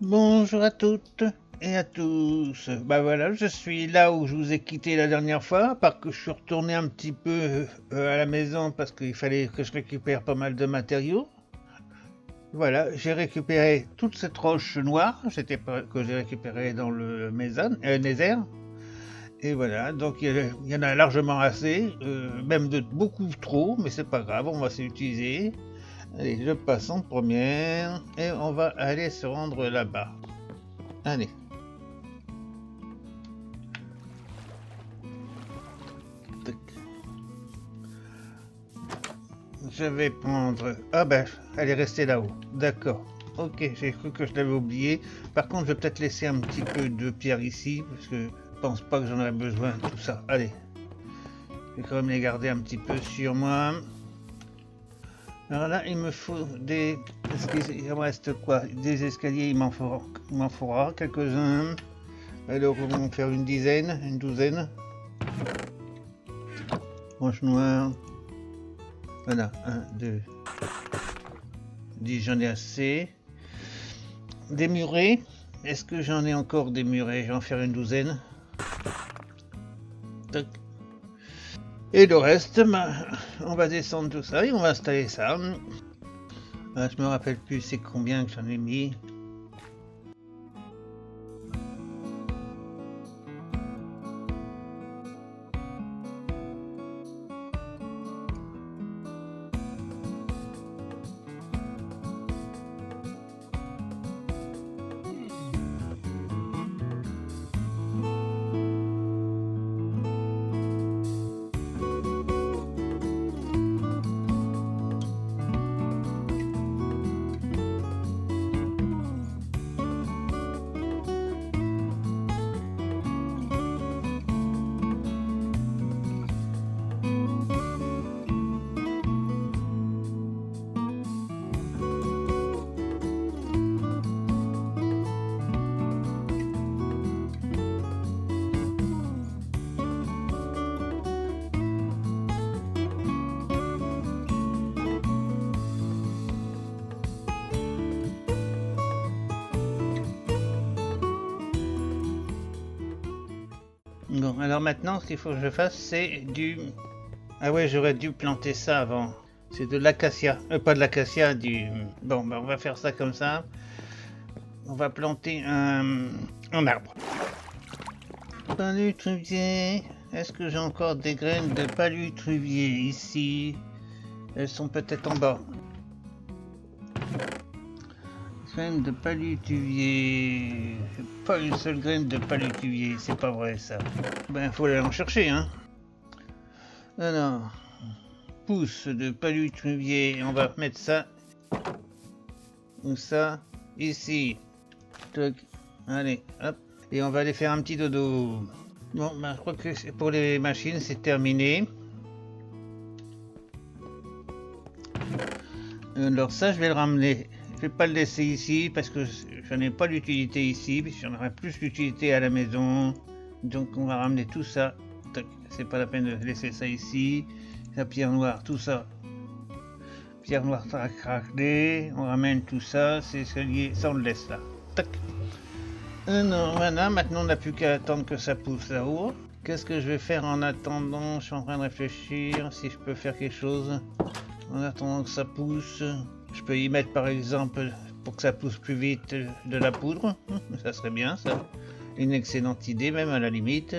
Bonjour à toutes et à tous. Bah voilà, je suis là où je vous ai quitté la dernière fois, à part que je suis retourné un petit peu à la maison parce qu'il fallait que je récupère pas mal de matériaux. Voilà, j'ai récupéré toute cette roche noire, que j'ai récupérée dans le Nether. Et voilà, donc il y en a largement assez, même de beaucoup trop, mais c'est pas grave, on va s'utiliser. Allez, je passe en première et on va aller se rendre là-bas. Allez. Je vais prendre... Ah ben, elle est restée là-haut. D'accord. Ok, j'ai cru que je l'avais oublié. Par contre, je vais peut-être laisser un petit peu de pierre ici, parce que je pense pas que j'en aurai besoin, tout ça. Allez, je vais quand même les garder un petit peu sur moi. Alors là, il me faut des... Il me reste quoi? Des escaliers, il m'en faudra quelques-uns. Alors, on va en faire une dizaine, une douzaine. Roche noire. Voilà, un, deux, 10, j'en ai assez. Des murets. Est-ce que j'en ai encore des murets? Je vais en faire une douzaine. Tac. Et le reste, bah, on va descendre tout ça et on va installer ça. Je me rappelle plus c'est combien que j'en ai mis. Bon, alors maintenant, ce qu'il faut que je fasse, c'est du... Ah ouais, j'aurais dû planter ça avant. C'est de l'acacia. Pas de l'acacia, du... Bon, bah, on va faire ça comme ça. On va planter un arbre. Palutrivier. Est-ce que j'ai encore des graines de palutrivier ici? Elles sont peut-être en bas. Graines de palutuvier. J'ai pas une seule graine de palutuvier, c'est pas vrai ça. Ben faut aller en chercher, hein. Alors, pousse de palutuvier, on va mettre ça. Ou ça, ici. Toc. Allez, hop. Et on va aller faire un petit dodo. Bon, ben je crois que pour les machines c'est terminé. Alors ça je vais le ramener. Je vais pas le laisser ici parce que j'en ai pas d'utilité ici, j'en aurai plus d'utilité à la maison. Donc on va ramener tout ça. C'est pas la peine de laisser ça ici. La pierre noire, tout ça. Pierre noire craquelée, on ramène tout ça, c'est escalier, ça on le laisse là. Tac. Non, voilà, maintenant on n'a plus qu'à attendre que ça pousse là-haut. Qu'est-ce que je vais faire en attendant? Je suis en train de réfléchir si je peux faire quelque chose. En attendant que ça pousse, je peux y mettre par exemple, pour que ça pousse plus vite, de la poudre. Ça serait bien ça. Une excellente idée même à la limite.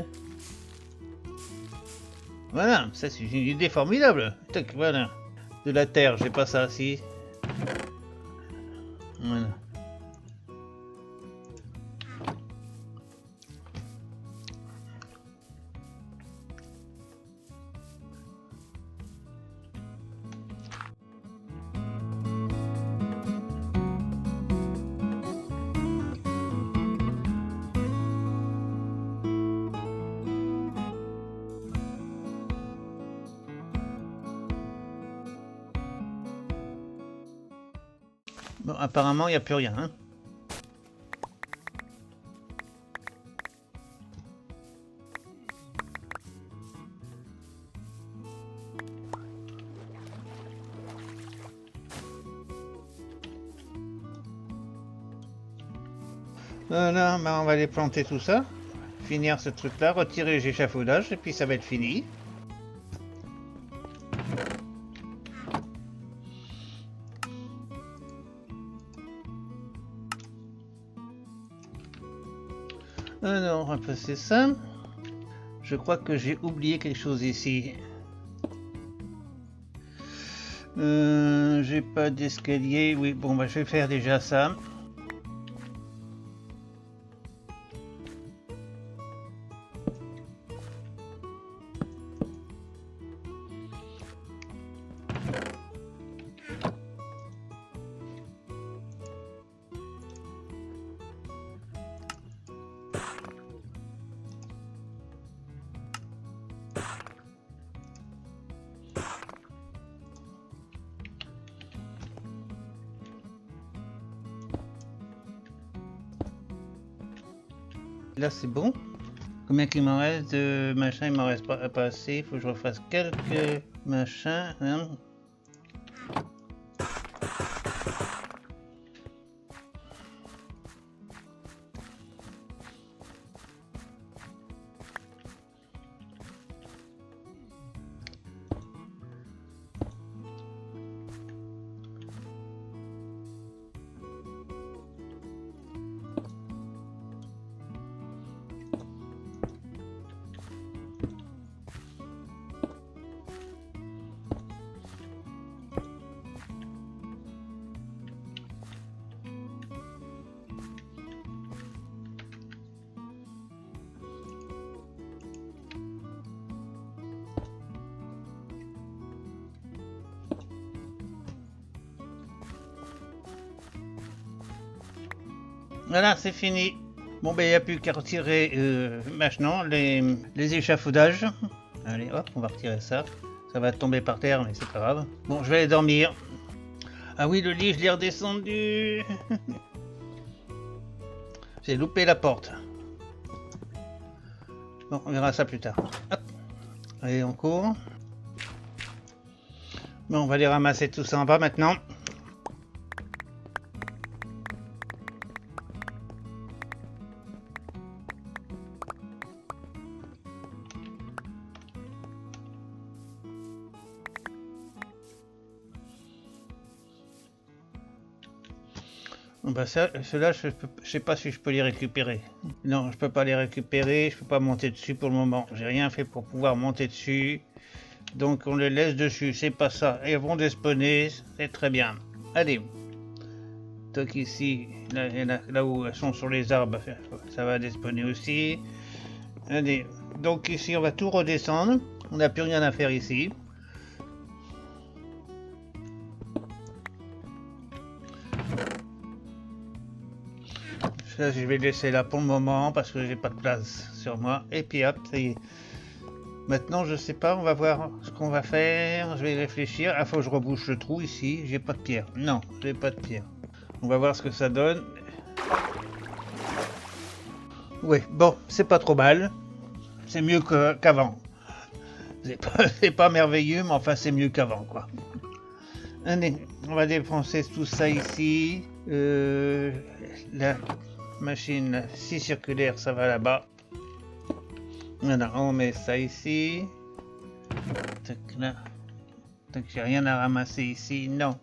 Voilà, ça c'est une idée formidable. Tac, voilà. De la terre, j'ai pas ça si. Voilà. Bon, apparemment, il n'y a plus rien. Hein. Non, bah on va aller planter tout ça. Finir ce truc là, retirer les échafaudages et puis ça va être fini. Alors, on va passer ça. Je crois que j'ai oublié quelque chose ici. J'ai pas d'escalier. Oui, bon, bah, je vais faire déjà ça. Là, c'est bon. Combien qu'il m'en reste de machin? Il m'en reste pas assez. Il faut que je refasse quelques machins. Hein. Voilà, c'est fini. Bon, ben, il n'y a plus qu'à retirer maintenant les échafaudages. Allez, hop, on va retirer ça. Ça va tomber par terre, mais c'est pas grave. Bon, je vais aller dormir. Ah oui, le lit, je l'ai redescendu. J'ai loupé la porte. Bon, on verra ça plus tard. Hop. Allez, on court. Bon, on va aller ramasser tout ça en bas maintenant. Bah ça, ceux-là, je sais pas si je peux les récupérer. Non, je peux pas les récupérer, je peux pas monter dessus pour le moment. J'ai rien fait pour pouvoir monter dessus. Donc on les laisse dessus, c'est pas ça. Elles vont despawner, c'est très bien. Allez. Donc ici, là où elles sont sur les arbres, ça va despawner aussi. Allez. Donc ici, on va tout redescendre. On n'a plus rien à faire ici. Ça, je vais laisser là pour le moment parce que j'ai pas de place sur moi. Et puis hop, ça y est. Maintenant, je sais pas, on va voir ce qu'on va faire. Je vais réfléchir. Ah, faut que je rebouche le trou ici. J'ai pas de pierre. Non, j'ai pas de pierre. On va voir ce que ça donne. Oui, bon, c'est pas trop mal. C'est mieux qu'avant. C'est pas merveilleux, mais enfin, c'est mieux qu'avant, quoi. Allez, on va défoncer tout ça ici. La machine si circulaire, ça va là-bas. Voilà, on met ça ici. Tac, là. Tac, j'ai rien à ramasser ici, non.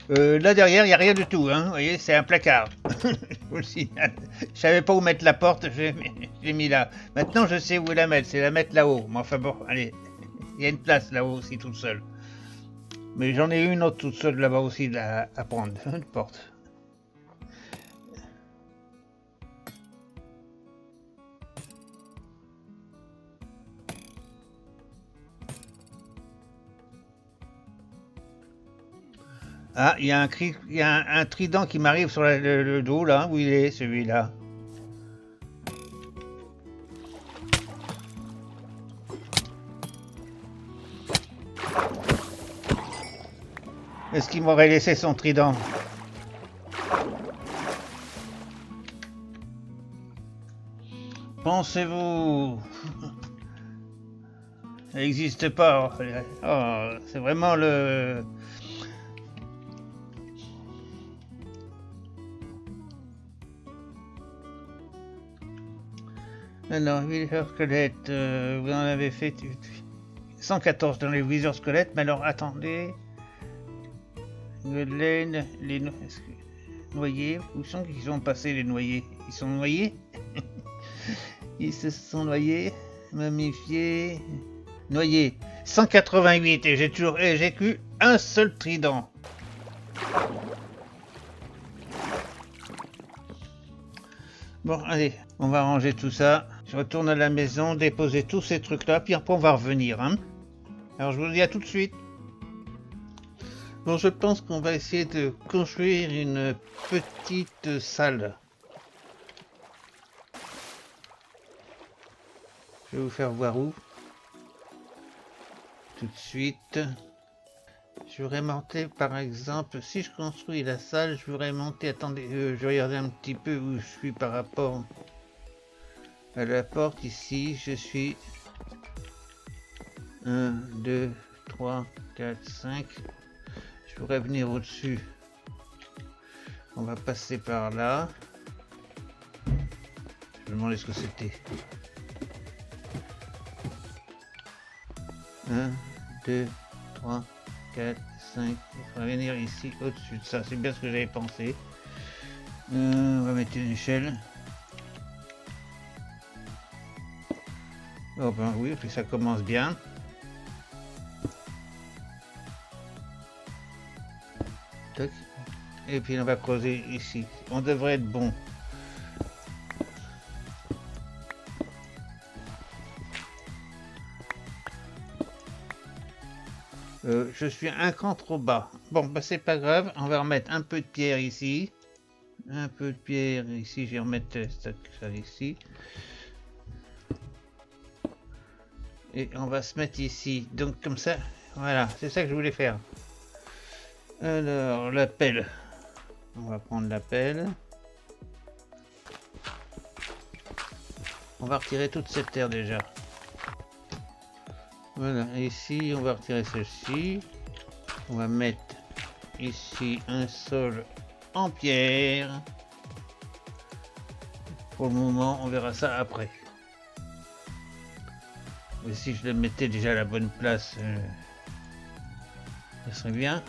Là derrière, il n'y a rien du tout, hein. Vous voyez, c'est un placard. Je savais pas où mettre la porte, je l'ai mis là. Maintenant, je sais où la mettre, c'est la mettre là-haut. Mais enfin bon, allez, il y a une place là-haut aussi toute seule. Mais j'en ai une autre toute seule là-bas aussi à prendre, une porte. Ah, il y a un trident qui m'arrive sur le dos là, où il est celui-là. Est-ce qu'il m'aurait laissé son trident? Pensez-vous? Ça n'existe pas. Oh, c'est vraiment le... Alors, viseur squelette, vous en avez fait 114 dans les viseurs squelettes, mais alors attendez. Gobelins, les noyés, où sont qu'ils sont passés les noyés? Ils sont noyés? Ils se sont noyés, momifiés, noyés. 188 et j'ai toujours j'ai un seul trident. Bon, allez, on va ranger tout ça. Je retourne à la maison, déposer tous ces trucs-là, puis après on va revenir. Hein. Alors je vous dis à tout de suite. Bon, je pense qu'on va essayer de construire une petite salle. Je vais vous faire voir où. Tout de suite. Je voudrais monter par exemple, si je construis la salle, je voudrais monter, attendez, je vais regarder un petit peu où je suis par rapport à la porte ici, je suis 1, 2, 3, 4, 5, je voudrais venir au-dessus, on va passer par là, je me demandais ce que c'était, 1, 2, 3, 4, 5, il faudrait venir ici au-dessus de ça, c'est bien ce que j'avais pensé, on va mettre une échelle. Oh ben oui, puis ça commence bien. Tac. Et puis on va creuser ici. On devrait être bon. Je suis un cran trop bas. Bon, bah c'est pas grave. On va remettre un peu de pierre ici. Un peu de pierre ici. Je vais remettre ça ici. Et on va se mettre ici. Donc comme ça, voilà. C'est ça que je voulais faire. Alors, la pelle. On va prendre la pelle. On va retirer toute cette terre déjà. Voilà, ici on va retirer ceci. On va mettre ici un sol en pierre. Pour le moment, on verra ça après. Mais si je le mettais déjà à la bonne place, ça serait bien.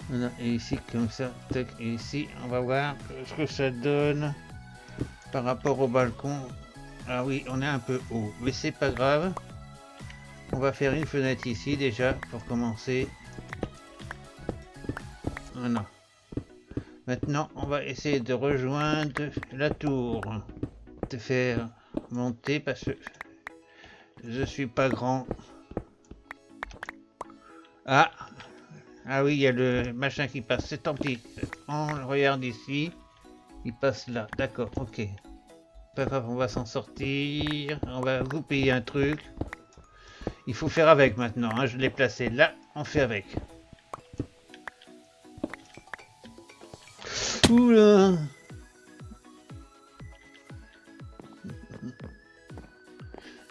Voilà, et ici comme ça, tac, et ici, on va voir ce que ça donne par rapport au balcon. Ah oui, on est un peu haut, mais c'est pas grave. On va faire une fenêtre ici déjà pour commencer. Voilà. Maintenant, on va essayer de rejoindre la tour, de faire monter parce que je suis pas grand. Ah, ah oui, il y a le machin qui passe. C'est tant pis. On regarde ici. Il passe là. D'accord, ok. Pas grave, on va s'en sortir. On va couper un truc. Il faut faire avec maintenant. Hein. Je l'ai placé là. On fait avec. Oula.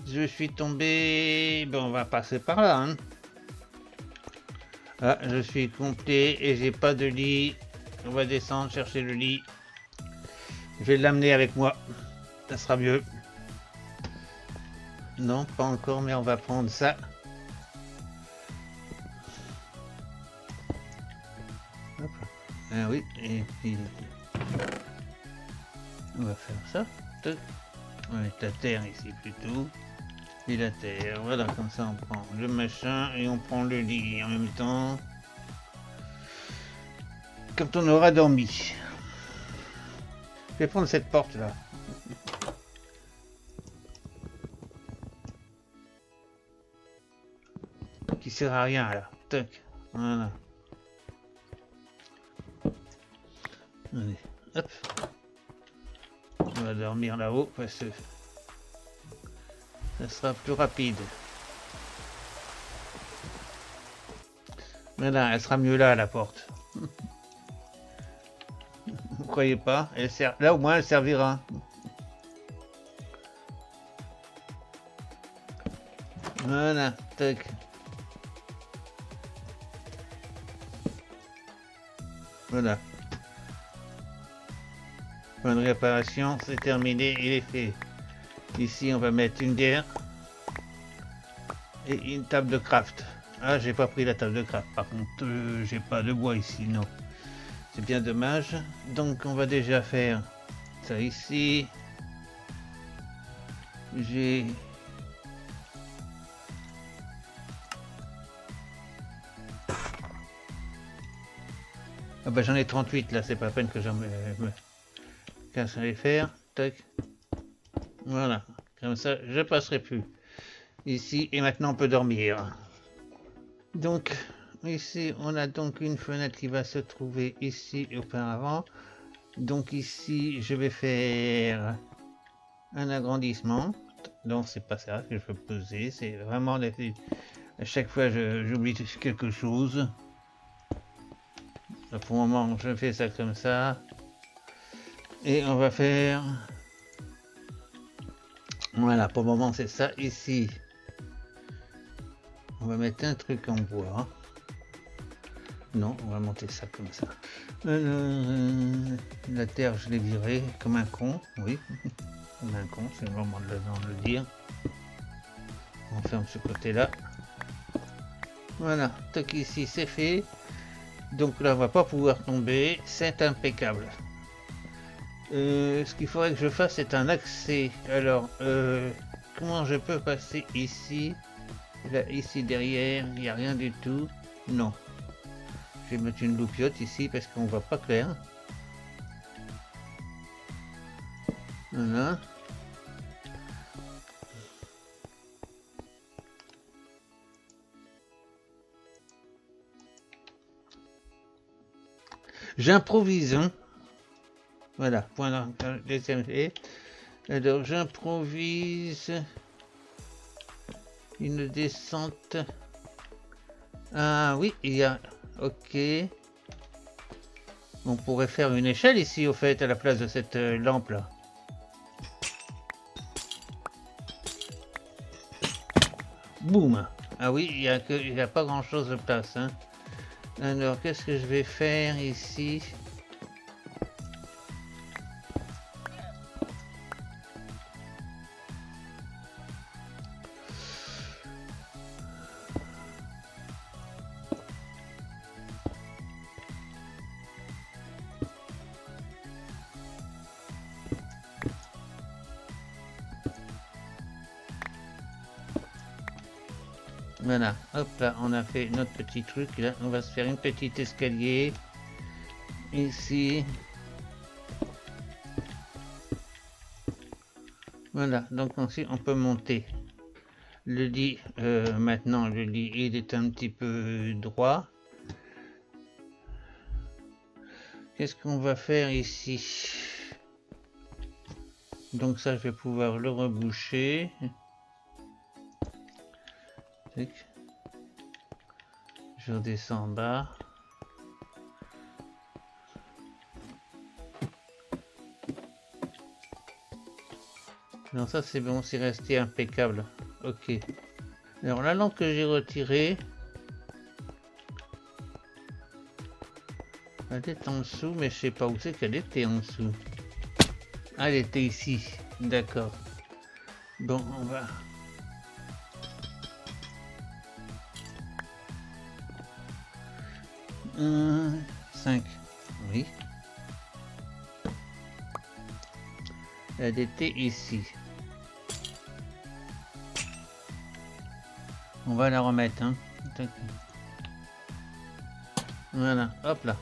Je suis tombé. Bon, on va passer par là. Hein. Ah, je suis complet et j'ai pas de lit. On va descendre chercher le lit. Je vais l'amener avec moi. Ça sera mieux. Non, pas encore, mais on va prendre ça. Hop. Ah oui, et puis on va faire ça. On va mettre la terre ici plutôt. Et la terre, voilà, comme ça on prend le machin et on prend le lit en même temps. Quand on aura dormi. Je vais prendre cette porte là. Qui sert à rien là. Tac. Voilà. Allez, hop. On va dormir là-haut parce que ça sera plus rapide. Voilà, elle sera mieux là la porte. Vous croyez pas? Elle sert... Là au moins elle servira. Voilà, tac. Voilà. Point de réparation, c'est terminé, il est fait. Ici, on va mettre une bière et une table de craft. Ah, j'ai pas pris la table de craft. Par contre, j'ai pas de bois ici, non. C'est bien dommage. Donc, on va déjà faire ça ici. J'ai... Ah bah j'en ai 38 là, c'est pas la peine que j'en me casse à les faire. Tac. Voilà. Comme ça, je passerai plus. Ici, et maintenant on peut dormir. Donc, ici, on a donc une fenêtre qui va se trouver ici auparavant. Donc ici, je vais faire un agrandissement. Donc c'est pas ça que je veux poser, c'est vraiment à chaque fois j'oublie quelque chose. Pour le moment, je fais ça comme ça. Et on va faire... Voilà, pour le moment, c'est ça. Ici, on va mettre un truc en bois. Non, on va monter ça comme ça. La terre, je l'ai virée comme un con. Oui, comme un con, c'est le moment de le dire. On ferme ce côté-là. Voilà, tac, ici, c'est fait. Donc là, on va pas pouvoir tomber. C'est impeccable. Ce qu'il faudrait que je fasse, c'est un accès. Alors, comment je peux passer ici? Là, ici derrière, il n'y a rien du tout. Non. Je vais mettre une loupiote ici parce qu'on voit pas clair. Voilà. J'improvise. Hein. Voilà, point de deuxième. Alors j'improvise une descente. Ah oui, il y a... Ok. On pourrait faire une échelle ici au fait à la place de cette lampe là. Boum. Ah oui, il y a pas grand chose de place. Hein. Alors qu'est-ce que je vais faire ici? Voilà, hop là, on a fait notre petit truc. Là, on va se faire une petite escalier ici. Voilà, donc ensuite on peut monter. Le lit, maintenant le lit il est un petit peu droit. Qu'est-ce qu'on va faire ici? Donc ça, je vais pouvoir le reboucher. Je redescends en bas. Non, ça c'est bon, c'est resté impeccable. Ok. Alors la lampe que j'ai retirée, elle est en dessous, mais je sais pas où c'est qu'elle était en dessous. Ah, elle était ici. D'accord. Bon, on va... 5. Oui. Elle était ici. On va la remettre. Hein. Voilà, hop là.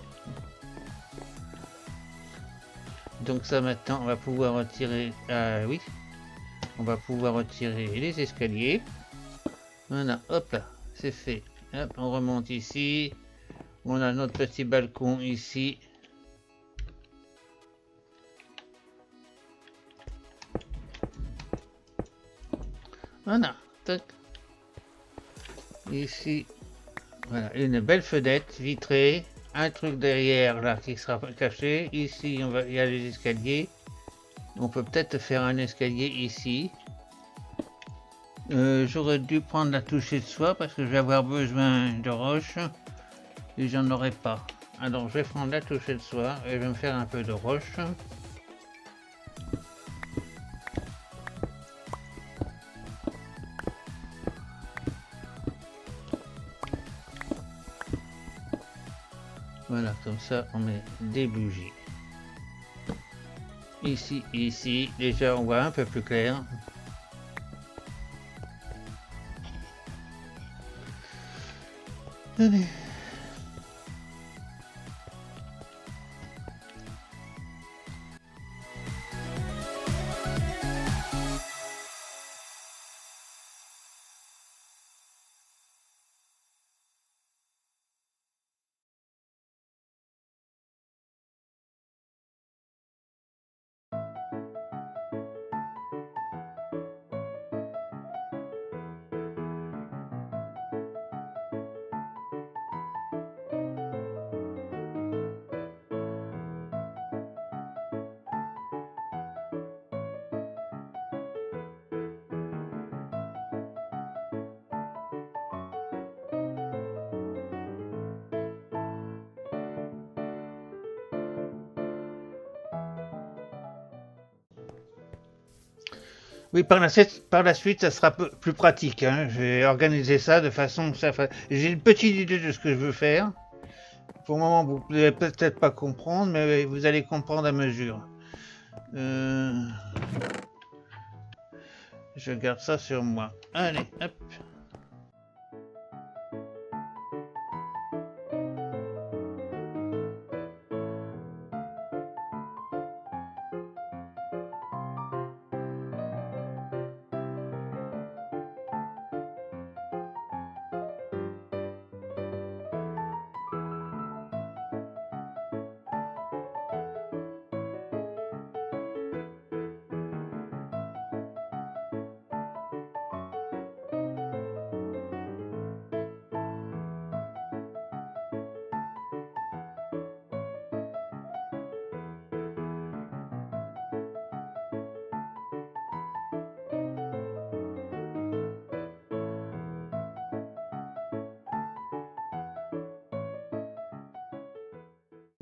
Donc ça maintenant, on va pouvoir retirer... Ah oui. On va pouvoir retirer les escaliers. Voilà, hop là, c'est fait. Hop, on remonte ici. On a notre petit balcon ici. Voilà, tac. Ici, voilà, une belle fenêtre vitrée. Un truc derrière là qui sera caché. Ici, il y a les escaliers. On peut peut-être faire un escalier ici. J'aurais dû prendre la touche de soie parce que je vais avoir besoin de roches et j'en aurai pas. Alors je vais prendre la touche de soie et je vais me faire un peu de roche. Voilà, comme ça on met des bougies. Ici, ici, déjà on voit un peu plus clair. Allez. Oui, par la suite, ça sera plus pratique. Hein. J'ai organisé ça de façon que ça fasse... J'ai une petite idée de ce que je veux faire. Pour le moment, vous ne pouvez peut-être pas comprendre, mais vous allez comprendre à mesure. Je garde ça sur moi. Allez, hop.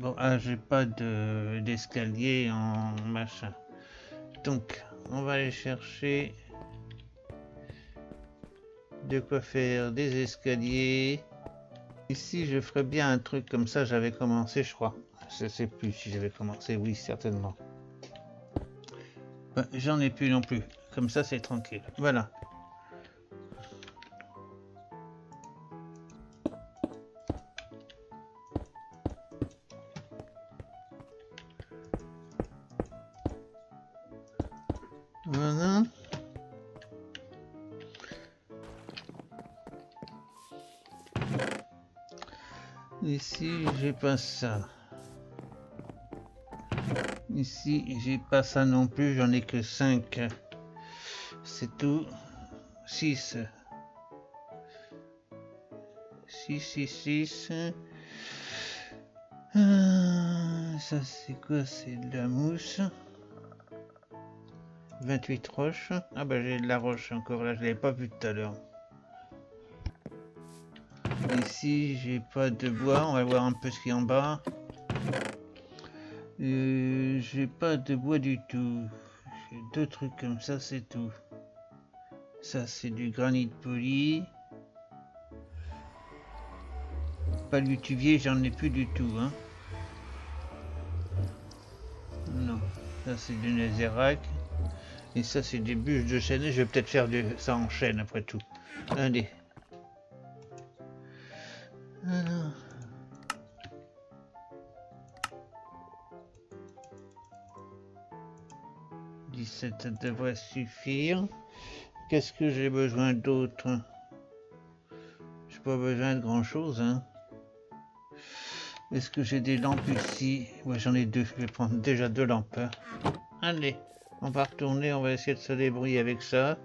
Bon, ah, j'ai pas d'escalier en machin. Donc, on va aller chercher de quoi faire des escaliers. Ici, je ferais bien un truc comme ça. J'avais commencé, je crois. Je sais plus si j'avais commencé. Oui, certainement. J'en ai plus non plus. Comme ça, c'est tranquille. Voilà. Voilà. Ici, j'ai pas ça. Ici, j'ai pas ça non plus. J'en ai que 5. C'est tout. 6. 6, 6, 6. Ça, c'est quoi? C'est de la mousse. 28 roches. Ah bah j'ai de la roche encore là, je l'avais pas vu tout à l'heure. Ici j'ai pas de bois, on va voir un peu ce qu'il y a en bas. J'ai pas de bois du tout. J'ai 2 trucs comme ça, c'est tout. Ça c'est du granit poli. Palutuvier, j'en ai plus du tout. Hein. Non, ça c'est du netherrack. Et ça c'est des bûches de chêne. Je vais peut-être faire ça en chêne après tout. Allez. Alors. 17, ça devrait suffire. Qu'est-ce que j'ai besoin d'autre? J'ai pas besoin de grand chose. Hein. Est-ce que j'ai des lampes ici? Ouais, j'en ai 2. Je vais prendre déjà 2 lampes. Allez, on va retourner. On va essayer de se débrouiller avec ça.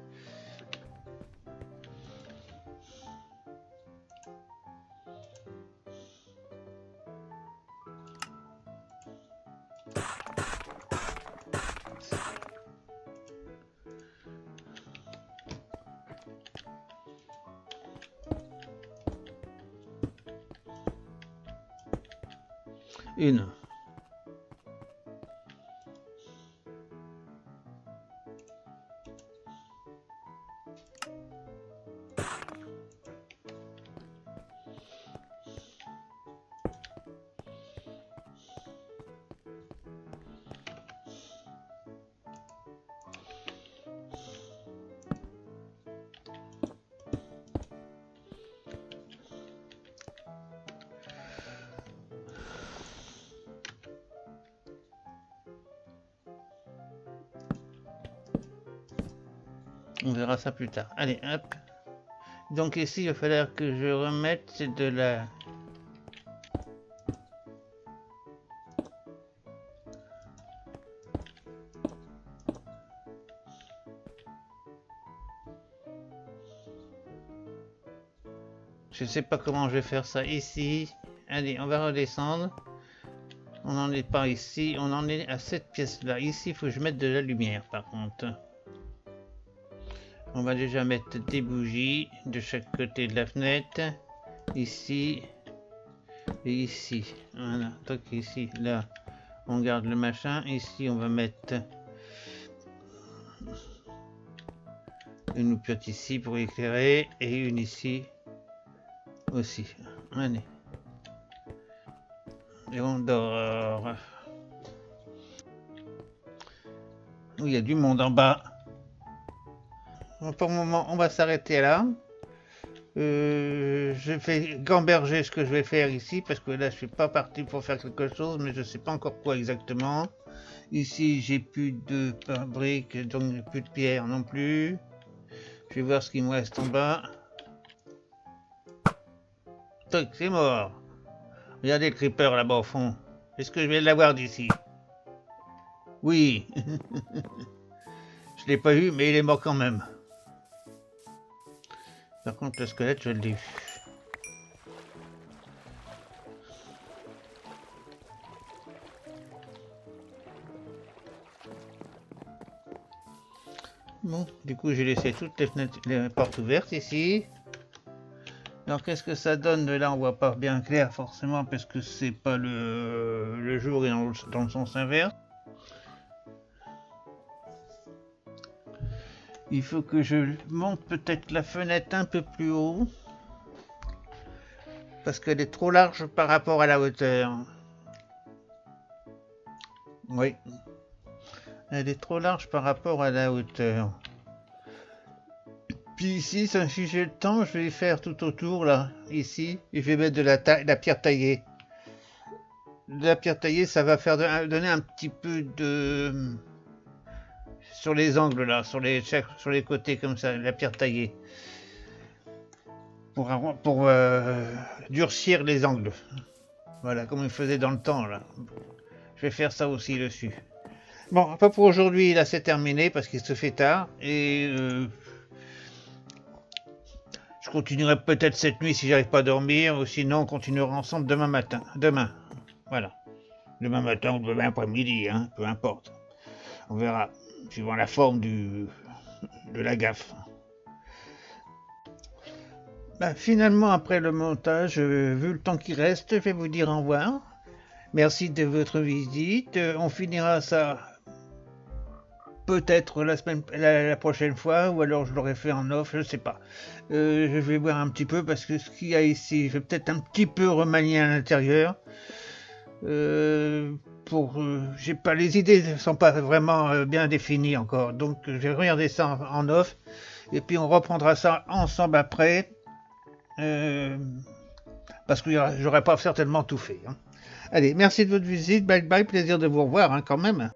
Une. On verra ça plus tard. Allez, hop. Donc ici, il va falloir que je remette de la... Je sais pas comment je vais faire ça ici. Allez, on va redescendre. On n'en est pas ici. On en est à cette pièce-là. Ici, il faut que je mette de la lumière, par contre. On va déjà mettre des bougies de chaque côté de la fenêtre. Ici. Et ici. Voilà. Donc ici, là, on garde le machin. Ici, on va mettre une loupiote ici pour éclairer. Et une ici aussi. Allez. Et on dort. Oui, il y a du monde en bas. Pour le moment, on va s'arrêter là. Je vais gamberger ce que je vais faire ici, parce que là, je suis pas parti pour faire quelque chose, mais je sais pas encore quoi exactement. Ici, j'ai plus de briques, donc plus de pierre non plus. Je vais voir ce qu'il me reste en bas. Toc, c'est mort. Regardez le creeper là-bas au fond. Est-ce que je vais l'avoir d'ici? Oui. Je l'ai pas eu, mais il est mort quand même. Par contre, le squelette, je l'ai vu. Bon, du coup, j'ai laissé toutes les fenêtres, les portes ouvertes ici. Alors, qu'est-ce que ça donne de là? On voit pas bien clair forcément parce que c'est pas le jour est dans le sens inverse. Il faut que je monte peut-être la fenêtre un peu plus haut. Parce qu'elle est trop large par rapport à la hauteur. Oui. Elle est trop large par rapport à la hauteur. Puis ici, si j'ai le temps, je vais faire tout autour, là, ici. Et je vais mettre de la pierre taillée. De la pierre taillée, ça va faire donner un petit peu de... Sur les angles, là, sur les côtés, comme ça, la pierre taillée. Pour durcir les angles. Voilà, comme il faisait dans le temps, là. Je vais faire ça aussi dessus. Bon, pas pour aujourd'hui, là, c'est terminé, parce qu'il se fait tard. Et... je continuerai peut-être cette nuit si j'arrive pas à dormir, ou sinon on continuera ensemble demain matin. Demain, voilà. Demain matin ou demain après-midi, hein, peu importe. On verra, suivant la forme de la gaffe. Ben, finalement, après le montage, vu le temps qui reste, je vais vous dire au revoir. Merci de votre visite. On finira ça peut-être la prochaine fois, ou alors je l'aurai fait en off, je sais pas. Je vais voir un petit peu parce que ce qu'il y a ici, je vais peut-être un petit peu remanier à l'intérieur. J'ai pas, les idées ne sont pas vraiment bien définies encore, donc je vais regarder ça en off, et puis on reprendra ça ensemble après, parce que j'aurais pas certainement tout fait. Hein. Allez, merci de votre visite, bye bye, plaisir de vous revoir hein, quand même.